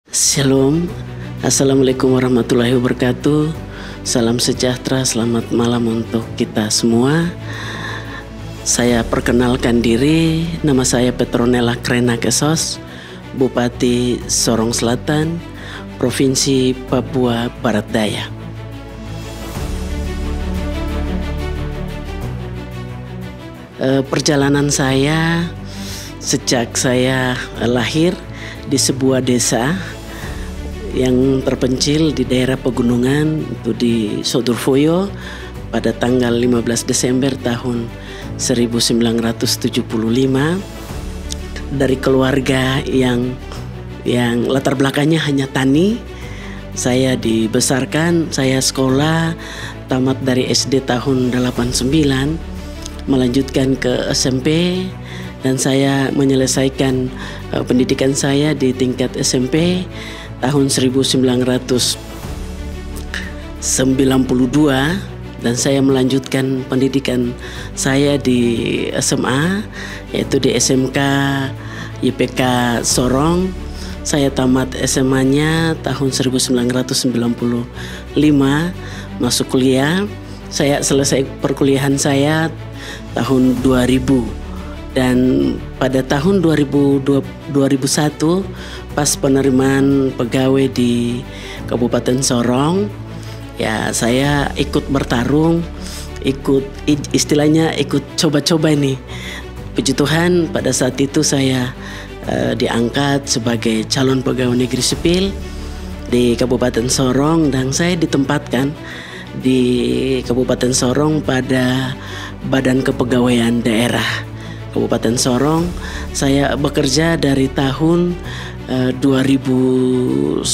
Shalom, Assalamualaikum warahmatullahi wabarakatuh. Salam sejahtera, selamat malam untuk kita semua. Saya perkenalkan diri, nama saya Petronella Krena Kesos, Bupati Sorong Selatan, Provinsi Papua Barat Daya. Perjalanan saya sejak saya lahir di sebuah desa yang terpencil di daerah pegunungan, itu di Sodurfoyo pada tanggal 15 Desember tahun 1975, dari keluarga yang latar belakangnya hanya tani. Saya dibesarkan, saya sekolah tamat dari SD tahun 89, melanjutkan ke SMP, dan saya menyelesaikan pendidikan saya di tingkat SMP tahun 1992, dan saya melanjutkan pendidikan saya di SMA, yaitu di SMK YPK Sorong. Saya tamat SMA-nya tahun 1995, masuk kuliah. Saya selesai perkuliahan saya tahun 2000, dan pada tahun 2001 pas penerimaan pegawai di Kabupaten Sorong, ya saya ikut bertarung, istilahnya ikut coba-coba nih. Puji Tuhan, pada saat itu saya diangkat sebagai calon pegawai negeri sipil di Kabupaten Sorong, dan saya ditempatkan di Kabupaten Sorong pada Badan Kepegawaian Daerah Kabupaten Sorong. Saya bekerja dari tahun 2001,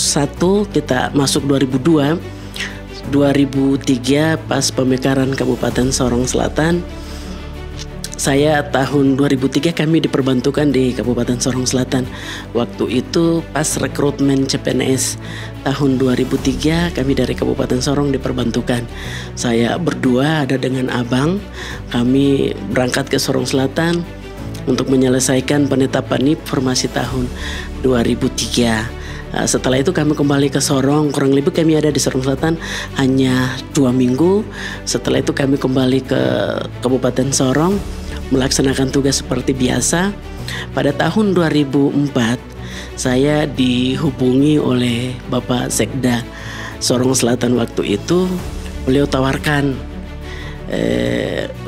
kita masuk 2002, 2003 pas pemekaran Kabupaten Sorong Selatan. Saya tahun 2003 kami diperbantukan di Kabupaten Sorong Selatan. Waktu itu pas rekrutmen CPNS tahun 2003, kami dari Kabupaten Sorong diperbantukan. Saya berdua ada dengan abang, kami berangkat ke Sorong Selatan untuk menyelesaikan penetapan NIP formasi tahun 2003. Setelah itu kami kembali ke Sorong, kurang lebih kami ada di Sorong Selatan hanya 2 minggu. Setelah itu kami kembali ke Kabupaten Sorong melaksanakan tugas seperti biasa. Pada tahun 2004 saya dihubungi oleh Bapak Sekda Sorong Selatan waktu itu. Beliau tawarkan,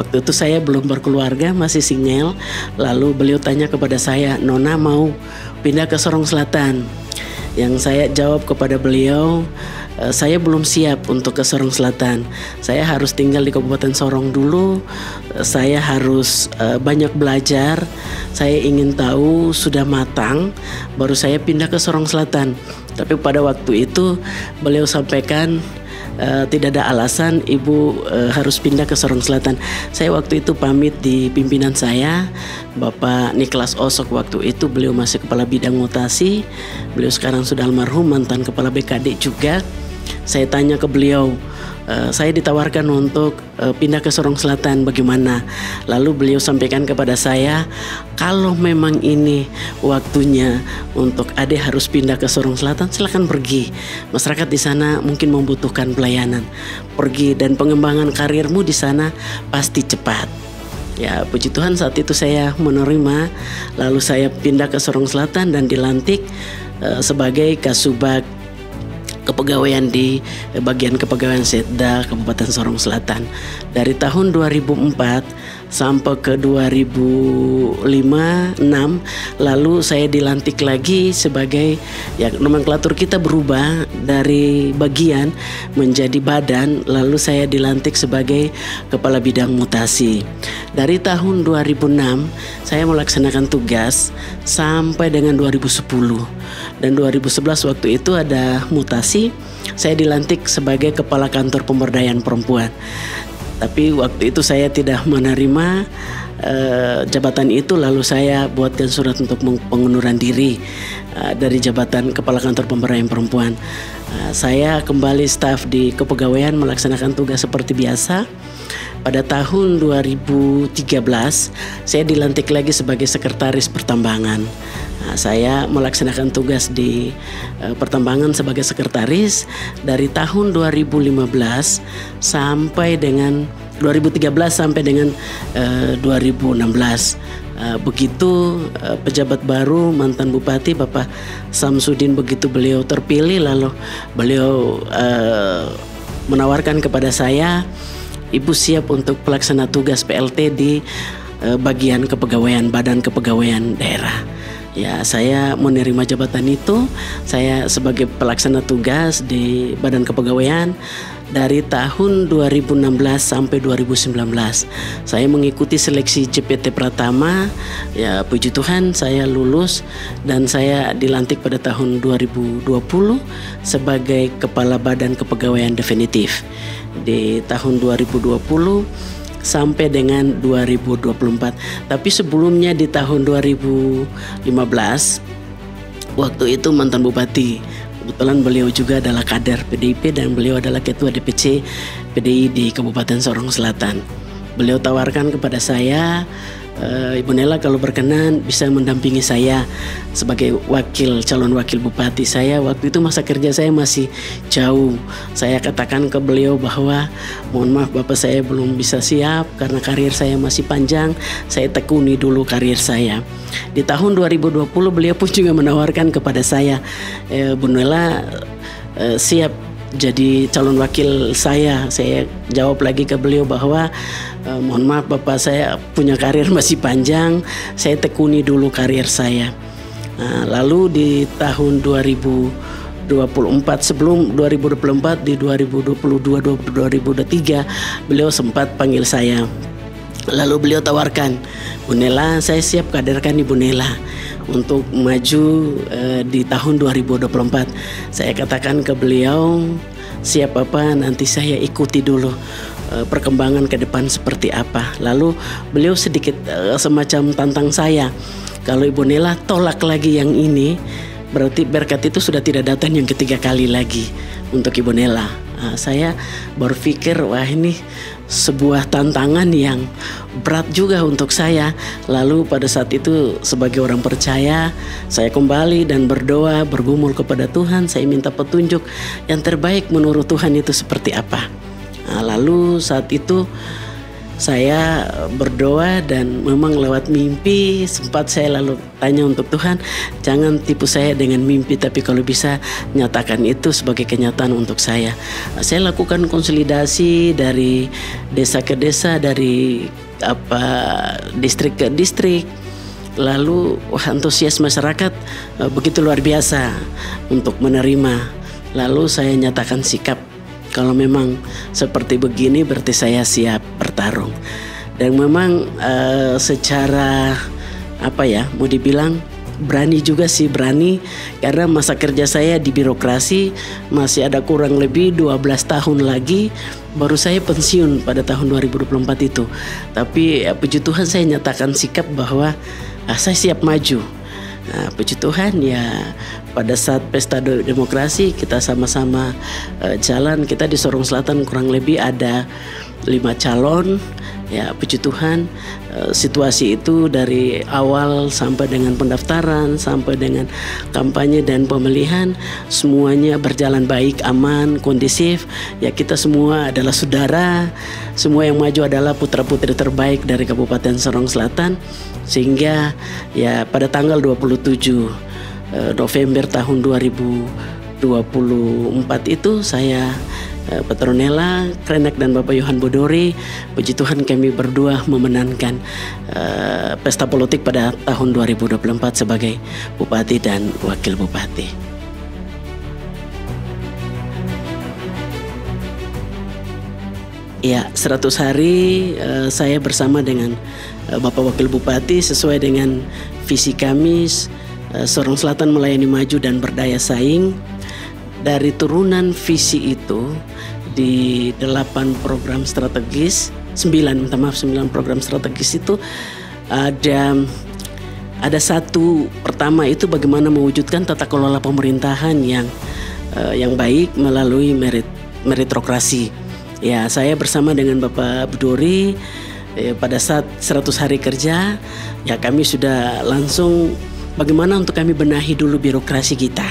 waktu itu saya belum berkeluarga, masih single. Lalu beliau tanya kepada saya, "Nona mau pindah ke Sorong Selatan?" Yang saya jawab kepada beliau, saya belum siap untuk ke Sorong Selatan. Saya harus tinggal di Kabupaten Sorong dulu. Saya harus banyak belajar. Saya ingin tahu sudah matang, baru saya pindah ke Sorong Selatan. Tapi pada waktu itu beliau sampaikan, tidak ada alasan ibu harus pindah ke Sorong Selatan. Saya waktu itu pamit di pimpinan saya, Bapak Niklas Osok. Waktu itu beliau masih kepala bidang mutasi. Beliau sekarang sudah almarhum, mantan kepala BKD juga. Saya tanya ke beliau, saya ditawarkan untuk pindah ke Sorong Selatan, bagaimana? Lalu beliau sampaikan kepada saya, kalau memang ini waktunya untuk adik harus pindah ke Sorong Selatan, silakan pergi. Masyarakat di sana mungkin membutuhkan pelayanan. Pergi, dan pengembangan karirmu di sana pasti cepat. Ya, puji Tuhan saat itu saya menerima. Lalu saya pindah ke Sorong Selatan dan dilantik sebagai Kasubag Kepegawaian di bagian kepegawaian Setda Kabupaten Sorong Selatan. Dari tahun 2004 sampai ke 2005-06, lalu saya dilantik lagi sebagai, ya nomenklatur kita berubah dari bagian menjadi badan, lalu saya dilantik sebagai kepala bidang mutasi. Dari tahun 2006 saya melaksanakan tugas sampai dengan 2010, dan 2011 waktu itu ada mutasi, saya dilantik sebagai kepala kantor pemberdayaan perempuan. Tapi waktu itu saya tidak menerima jabatan itu, lalu saya buatkan surat untuk pengunduran diri dari jabatan kepala kantor pemberdayaan perempuan. Saya kembali staf di kepegawaian melaksanakan tugas seperti biasa. pada tahun 2013 saya dilantik lagi sebagai sekretaris pertambangan. Nah, saya melaksanakan tugas di pertambangan sebagai sekretaris dari tahun 2015 sampai dengan 2013 sampai dengan 2016. Begitu pejabat baru mantan bupati Bapak Samsudin, begitu beliau terpilih, lalu beliau menawarkan kepada saya, Ibu siap untuk pelaksana tugas PLT di bagian kepegawaian, Badan Kepegawaian Daerah. Ya, saya menerima jabatan itu. Saya sebagai pelaksana tugas di Badan Kepegawaian dari tahun 2016 sampai 2019. Saya mengikuti seleksi CPT Pratama. Ya, puji Tuhan saya lulus dan saya dilantik pada tahun 2020 sebagai Kepala Badan Kepegawaian definitif di tahun 2020 sampai dengan 2024. Tapi sebelumnya di tahun 2015, waktu itu mantan bupati, kebetulan beliau juga adalah kader PDIP dan beliau adalah ketua DPC PDI di Kabupaten Sorong Selatan. Beliau tawarkan kepada saya, Ibu Nela kalau berkenan bisa mendampingi saya sebagai calon wakil bupati. Saya waktu itu masa kerja saya masih jauh. Saya katakan ke beliau bahwa mohon maaf Bapak, saya belum bisa siap karena karir saya masih panjang. Saya tekuni dulu karir saya. Di tahun 2020 beliau pun juga menawarkan kepada saya, Bu Nela siap jadi calon wakil saya. Saya jawab lagi ke beliau bahwa mohon maaf Bapak, saya punya karir masih panjang, saya tekuni dulu karir saya. Lalu di tahun 2024, sebelum 2024, di 2022-2023 beliau sempat panggil saya. Lalu beliau tawarkan, Bu Nela, saya siap kaderkan Ibu Nela untuk maju di tahun 2024. Saya katakan ke beliau, siap Bapak, nanti saya ikuti dulu perkembangan ke depan seperti apa. Lalu beliau sedikit semacam tantang saya, kalau Ibu Nela tolak lagi yang ini, berarti berkat itu sudah tidak datang yang ketiga kali lagi untuk Ibu Nela. Saya berpikir, wah ini sebuah tantangan yang berat juga untuk saya. Lalu pada saat itu sebagai orang percaya, saya kembali dan berdoa, bergumul kepada Tuhan. Saya minta petunjuk yang terbaik menurut Tuhan itu seperti apa. Lalu saat itu saya berdoa dan memang lewat mimpi sempat saya lalu tanya untuk Tuhan, jangan tipu saya dengan mimpi, tapi kalau bisa nyatakan itu sebagai kenyataan untuk saya. Saya lakukan konsolidasi dari desa ke desa, dari distrik ke distrik. Lalu antusias masyarakat begitu luar biasa untuk menerima. Lalu saya nyatakan sikap, kalau memang seperti begini berarti saya siap bertarung. Dan memang secara mau dibilang berani juga sih, berani karena masa kerja saya di birokrasi masih ada kurang lebih 12 tahun lagi, baru saya pensiun pada tahun 2024 itu. Tapi puji Tuhan saya nyatakan sikap bahwa saya siap maju. Puji Tuhan ya, pada saat pesta demokrasi kita sama-sama jalan. Kita di Sorong Selatan kurang lebih ada 5 calon. Ya puji Tuhan, situasi itu dari awal sampai dengan pendaftaran, sampai dengan kampanye dan pemilihan, semuanya berjalan baik, aman, kondisif. Ya kita semua adalah saudara, semua yang maju adalah putra-putri terbaik dari Kabupaten Sorong Selatan. Sehingga ya pada tanggal 27 November tahun 2024 itu saya, Petronella Krenek dan Bapak Yohan Bodori, puji Tuhan kami berdua memenangkan pesta politik pada tahun 2024 sebagai Bupati dan Wakil Bupati. Ya, 100 hari saya bersama dengan Bapak Wakil Bupati sesuai dengan visi kami, Sorong Selatan melayani maju dan berdaya saing. Dari turunan visi itu di 8 program strategis, 9 program strategis itu ada satu, pertama itu bagaimana mewujudkan tata kelola pemerintahan yang baik melalui meritokrasi. Ya, saya bersama dengan Bapak Budori pada saat 100 hari kerja, ya kami sudah langsung bagaimana untuk kami benahi dulu birokrasi kita.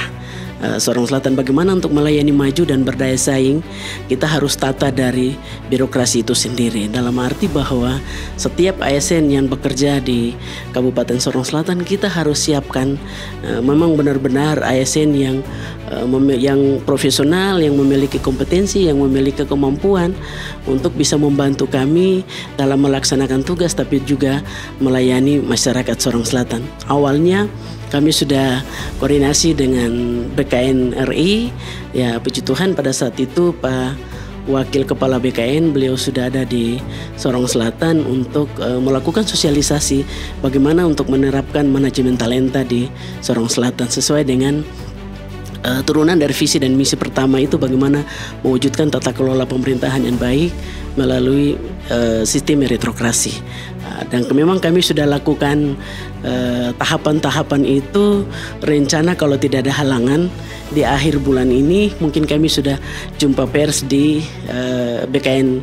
Sorong Selatan bagaimana untuk melayani maju dan berdaya saing, kita harus tata dari birokrasi itu sendiri. Dalam arti bahwa setiap ASN yang bekerja di Kabupaten Sorong Selatan kita harus siapkan memang benar-benar ASN yang profesional, yang memiliki kompetensi, yang memiliki kemampuan untuk bisa membantu kami dalam melaksanakan tugas tapi juga melayani masyarakat Sorong Selatan. Awalnya kami sudah koordinasi dengan BKN RI, ya puji Tuhan pada saat itu Pak Wakil Kepala BKN beliau sudah ada di Sorong Selatan untuk melakukan sosialisasi bagaimana untuk menerapkan manajemen talenta di Sorong Selatan sesuai dengan turunan dari visi dan misi pertama itu bagaimana mewujudkan tata kelola pemerintahan yang baik melalui sistem meritokrasi. Dan memang kami sudah lakukan tahapan-tahapan itu, rencana kalau tidak ada halangan di akhir bulan ini mungkin kami sudah jumpa pers di BKN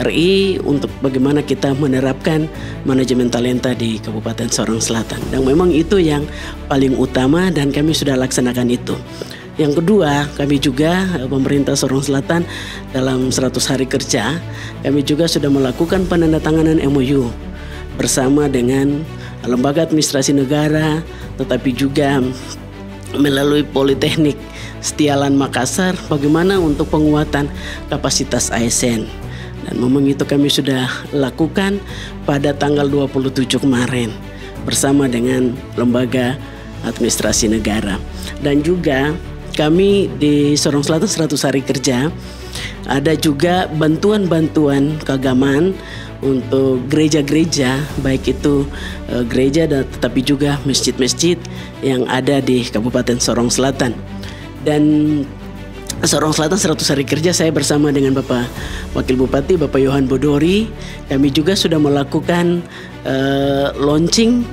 RI untuk bagaimana kita menerapkan manajemen talenta di Kabupaten Sorong Selatan. Dan memang itu yang paling utama dan kami sudah laksanakan itu. Yang kedua, kami juga pemerintah Sorong Selatan dalam 100 hari kerja, kami juga sudah melakukan penandatanganan MOU bersama dengan lembaga administrasi negara, tetapi juga melalui Politeknik Setialan Makassar bagaimana untuk penguatan kapasitas ASN. Dan memang itu kami sudah lakukan pada tanggal 27 kemarin bersama dengan lembaga administrasi negara. Dan juga kami di Sorong Selatan 100 hari kerja ada juga bantuan-bantuan keagamaan untuk gereja-gereja, baik itu gereja dan tetapi juga masjid-masjid yang ada di Kabupaten Sorong Selatan. Dan Sorong Selatan 100 hari kerja saya bersama dengan Bapak Wakil Bupati Bapak Yohan Budori, kami juga sudah melakukan launching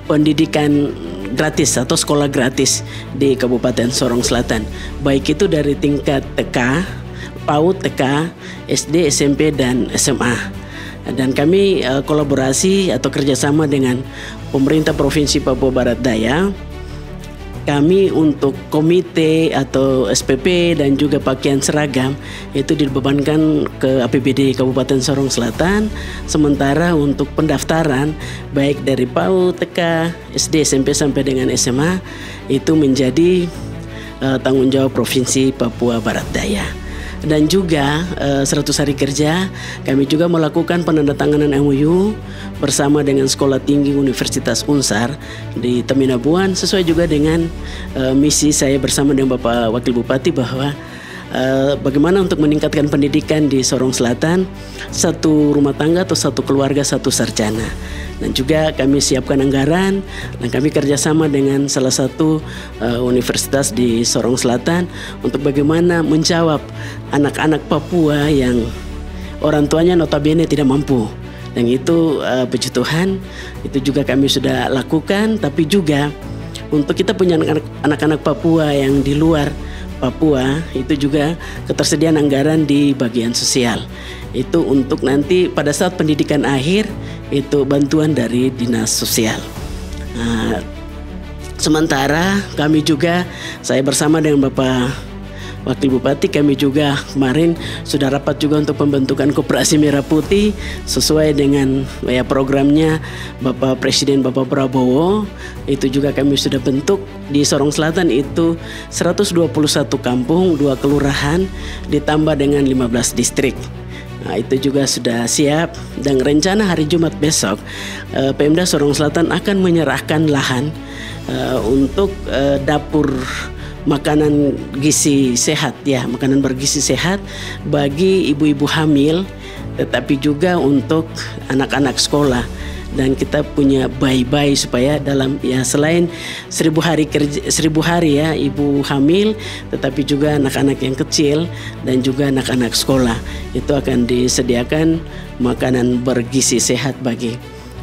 pendidikan gratis atau sekolah gratis di Kabupaten Sorong Selatan, baik itu dari tingkat TK, PAUD, TK, SD, SMP dan SMA. Dan kami kolaborasi atau kerjasama dengan pemerintah Provinsi Papua Barat Daya. Kami untuk komite atau SPP dan juga pakaian seragam itu dibebankan ke APBD Kabupaten Sorong Selatan. Sementara untuk pendaftaran baik dari PAUD, TK, SD, SMP sampai dengan SMA itu menjadi tanggung jawab Provinsi Papua Barat Daya. Dan juga 100 hari kerja kami juga melakukan penandatanganan MOU bersama dengan Sekolah Tinggi Universitas Unsar di Teminabuan sesuai juga dengan misi saya bersama dengan Bapak Wakil Bupati bahwa bagaimana untuk meningkatkan pendidikan di Sorong Selatan, satu rumah tangga atau satu keluarga satu sarjana. Dan juga kami siapkan anggaran dan kami kerjasama dengan salah satu universitas di Sorong Selatan untuk bagaimana menjawab anak-anak Papua yang orang tuanya notabene tidak mampu. Dan itu puji Tuhan itu juga kami sudah lakukan. Tapi juga untuk kita punya anak-anak Papua yang di luar Papua itu juga ketersediaan anggaran di bagian sosial. Itu untuk nanti pada saat pendidikan akhir itu bantuan dari dinas sosial. Sementara kami juga, saya bersama dengan Bapak Wakil Bupati, kami juga kemarin sudah rapat juga untuk pembentukan Koperasi Merah Putih sesuai dengan programnya Bapak Presiden Bapak Prabowo. Itu juga kami sudah bentuk di Sorong Selatan itu 121 kampung, 2 kelurahan ditambah dengan 15 distrik. Itu juga sudah siap dan rencana hari Jumat besok Pemda Sorong Selatan akan menyerahkan lahan untuk dapur makanan gizi sehat ya, makanan bergizi sehat bagi ibu-ibu hamil tetapi juga untuk anak-anak sekolah. Dan kita punya bayi-bayi supaya dalam ya selain 1000 hari ya ibu hamil, tetapi juga anak-anak yang kecil dan juga anak-anak sekolah itu akan disediakan makanan bergizi sehat bagi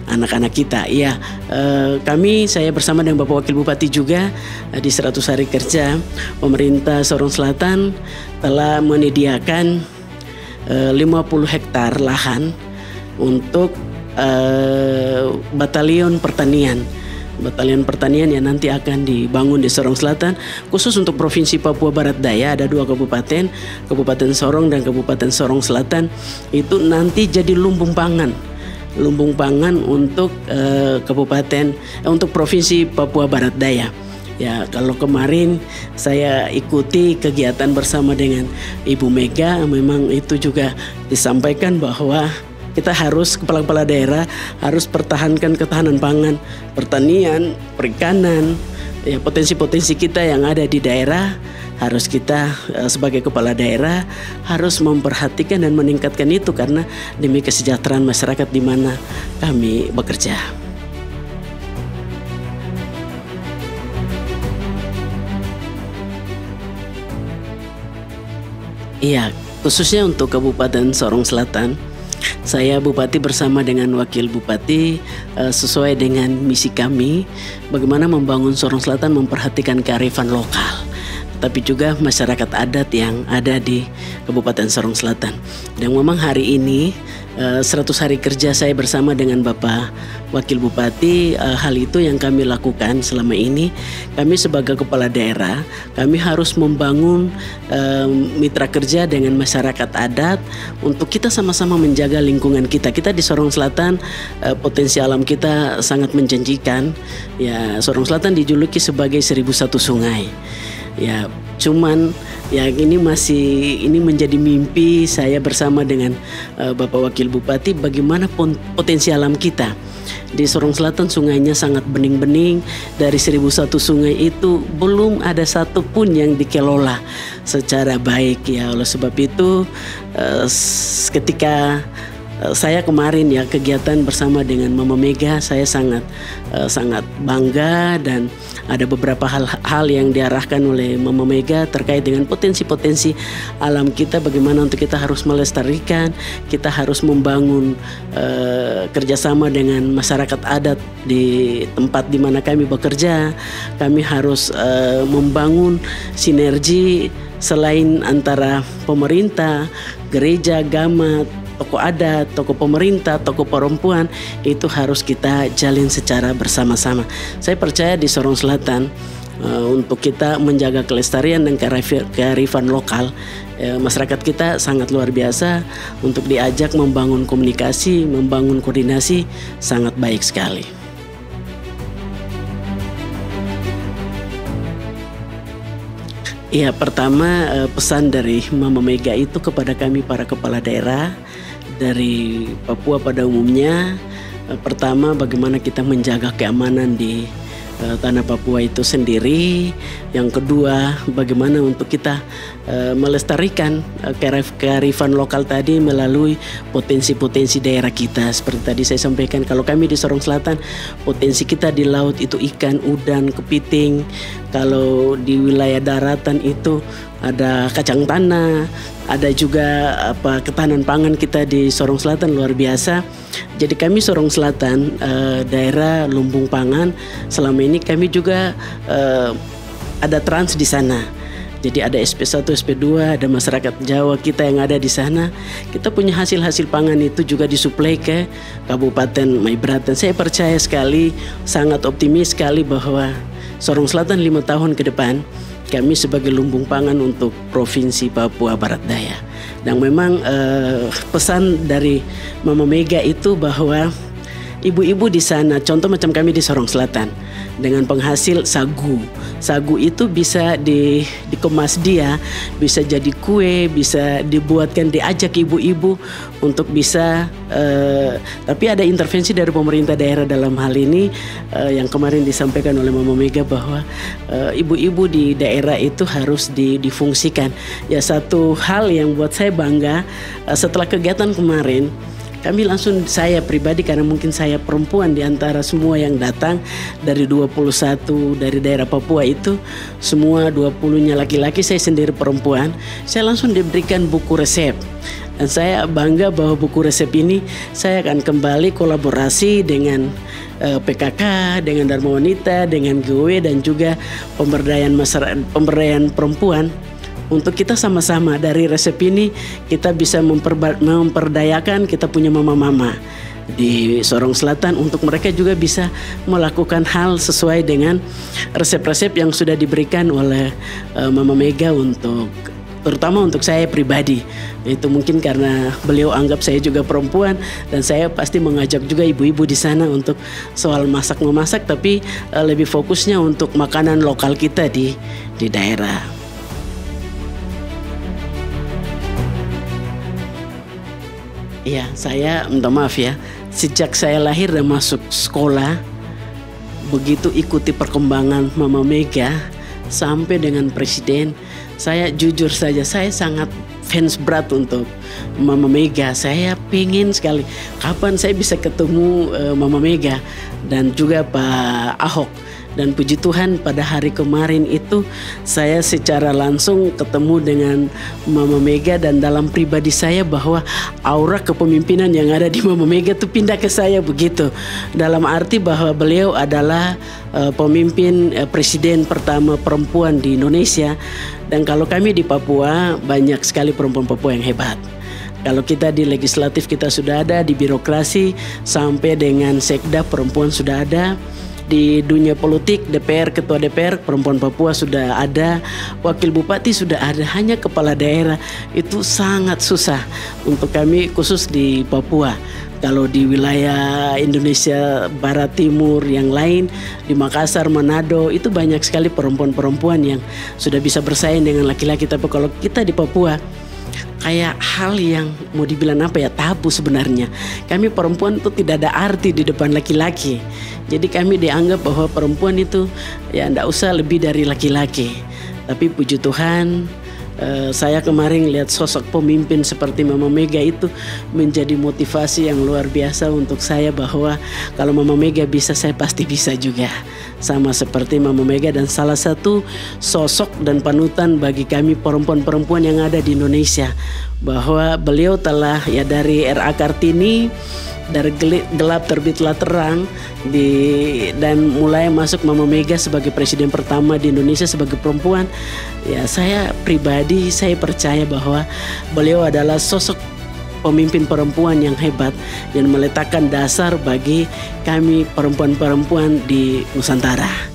anak-anak kita. Ya, saya bersama dengan Bapak Wakil Bupati juga di 100 hari kerja pemerintah Sorong Selatan telah menyediakan 50 hektar lahan untuk batalion pertanian. Batalion pertanian yang nanti akan dibangun di Sorong Selatan khusus untuk Provinsi Papua Barat Daya. Ada 2 kabupaten, Kabupaten Sorong dan Kabupaten Sorong Selatan. Itu nanti jadi lumbung pangan untuk untuk Provinsi Papua Barat Daya. Ya, kalau kemarin saya ikuti kegiatan bersama dengan Ibu Mega, memang itu juga disampaikan bahwa kita harus, kepala-kepala daerah harus pertahankan ketahanan pangan, pertanian, perikanan, ya, potensi-potensi kita yang ada di daerah harus kita sebagai kepala daerah harus memperhatikan dan meningkatkan itu karena demi kesejahteraan masyarakat di mana kami bekerja. Iya, khususnya untuk Kabupaten Sorong Selatan, saya Bupati bersama dengan Wakil Bupati sesuai dengan misi kami bagaimana membangun Sorong Selatan memperhatikan kearifan lokal, tapi juga masyarakat adat yang ada di Kabupaten Sorong Selatan. Dan memang hari ini 100 hari kerja saya bersama dengan Bapak Wakil Bupati, hal itu yang kami lakukan selama ini. Kami sebagai kepala daerah, kami harus membangun mitra kerja dengan masyarakat adat untuk kita sama-sama menjaga lingkungan kita. Kita di Sorong Selatan, potensi alam kita sangat menjanjikan. Ya, Sorong Selatan dijuluki sebagai 1001 sungai. Ya, cuman ya ini menjadi mimpi saya bersama dengan Bapak Wakil Bupati bagaimana potensi alam kita. Di Sorong Selatan sungainya sangat bening-bening. Dari 1001 sungai itu belum ada satu pun yang dikelola secara baik, ya. Oleh sebab itu ketika saya kemarin ya kegiatan bersama dengan Mama Mega, saya sangat bangga dan ada beberapa hal yang diarahkan oleh Mama Mega terkait dengan potensi-potensi alam kita, bagaimana untuk kita harus melestarikan, kita harus membangun kerjasama dengan masyarakat adat di tempat di mana kami bekerja. Kami harus membangun sinergi selain antara pemerintah, gereja, agama, tokoh adat, tokoh pemerintah, tokoh perempuan, itu harus kita jalin secara bersama-sama. Saya percaya di Sorong Selatan untuk kita menjaga kelestarian dan kearifan lokal, masyarakat kita sangat luar biasa. Untuk diajak membangun komunikasi, membangun koordinasi sangat baik sekali. Ya, pertama pesan dari Mama Mega itu kepada kami para kepala daerah dari Papua pada umumnya. Pertama, bagaimana kita menjaga keamanan di tanah Papua itu sendiri. Yang kedua, bagaimana untuk kita melestarikan kearifan lokal tadi melalui potensi-potensi daerah kita. Seperti tadi saya sampaikan, kalau kami di Sorong Selatan, potensi kita di laut itu ikan, udang, kepiting. Kalau di wilayah daratan itu ada kacang tanah, ada juga ketahanan pangan kita di Sorong Selatan luar biasa. Jadi kami Sorong Selatan, daerah lumbung pangan, selama ini kami juga ada trans di sana. Jadi ada SP1, SP2, ada masyarakat Jawa kita yang ada di sana. Kita punya hasil-hasil pangan itu juga disuplai ke Kabupaten Maibratan. Saya percaya sekali, sangat optimis sekali bahwa Sorong Selatan 5 tahun ke depan kami sebagai lumbung pangan untuk Provinsi Papua Barat Daya. Dan memang pesan dari Mama Mega itu bahwa ibu-ibu di sana, contoh macam kami di Sorong Selatan, dengan penghasil sagu. Sagu itu bisa dikemas dia, bisa jadi kue, bisa dibuatkan, diajak ibu-ibu untuk bisa, tapi ada intervensi dari pemerintah daerah dalam hal ini yang kemarin disampaikan oleh Mama Mega bahwa ibu-ibu di daerah itu harus difungsikan. Ya, satu hal yang buat saya bangga setelah kegiatan kemarin, kami langsung, saya pribadi karena mungkin saya perempuan di antara semua yang datang dari 21 dari daerah Papua itu, semua 20-nya laki-laki, saya sendiri perempuan. Saya langsung diberikan buku resep. Dan saya bangga bahwa buku resep ini saya akan kembali kolaborasi dengan PKK, dengan Dharma Wanita, dengan GW dan juga pemberdayaan perempuan untuk kita sama-sama dari resep ini kita bisa memperdayakan kita punya mama-mama di Sorong Selatan untuk mereka juga bisa melakukan hal sesuai dengan resep-resep yang sudah diberikan oleh Mama Mega untuk terutama untuk saya pribadi. Itu mungkin karena beliau anggap saya juga perempuan dan saya pasti mengajak juga ibu-ibu di sana untuk soal masak-memasak, tapi lebih fokusnya untuk makanan lokal kita di daerah. Ya, saya minta maaf ya. Sejak saya lahir dan masuk sekolah, begitu ikuti perkembangan Mama Mega sampai dengan presiden, saya jujur saja saya sangat fans berat untuk Mama Mega. Saya pengen sekali kapan saya bisa ketemu Mama Mega dan juga Pak Ahok. Dan puji Tuhan pada hari kemarin itu saya secara langsung ketemu dengan Mama Mega dan dalam pribadi saya bahwa aura kepemimpinan yang ada di Mama Mega itu pindah ke saya begitu. Dalam arti bahwa beliau adalah pemimpin presiden pertama perempuan di Indonesia. Dan kalau kami di Papua banyak sekali perempuan Papua yang hebat. Kalau kita di legislatif kita sudah ada, di birokrasi sampai dengan sekda perempuan sudah ada. Di dunia politik, DPR, ketua DPR, perempuan Papua sudah ada, wakil bupati sudah ada, hanya kepala daerah itu sangat susah untuk kami khusus di Papua. Kalau di wilayah Indonesia Barat Timur yang lain, di Makassar, Manado, itu banyak sekali perempuan-perempuan yang sudah bisa bersaing dengan laki-laki. Tapi kalau kita di Papua, kayak hal yang mau dibilang apa ya, tabu sebenarnya. Kami perempuan itu tidak ada arti di depan laki-laki. Jadi kami dianggap bahwa perempuan itu ya tidak usah lebih dari laki-laki. Tapi puji Tuhan, saya kemarin lihat sosok pemimpin seperti Mama Mega itu menjadi motivasi yang luar biasa untuk saya bahwa kalau Mama Mega bisa, saya pasti bisa juga. Sama seperti Mama Mega dan salah satu sosok dan panutan bagi kami perempuan-perempuan yang ada di Indonesia. Bahwa beliau telah ya dari RA Kartini, dari gelap terbitlah terang dan mulai masuk Mama Mega sebagai presiden pertama di Indonesia sebagai perempuan. Ya saya pribadi saya percaya bahwa beliau adalah sosok pemimpin perempuan yang hebat dan meletakkan dasar bagi kami perempuan-perempuan di Nusantara.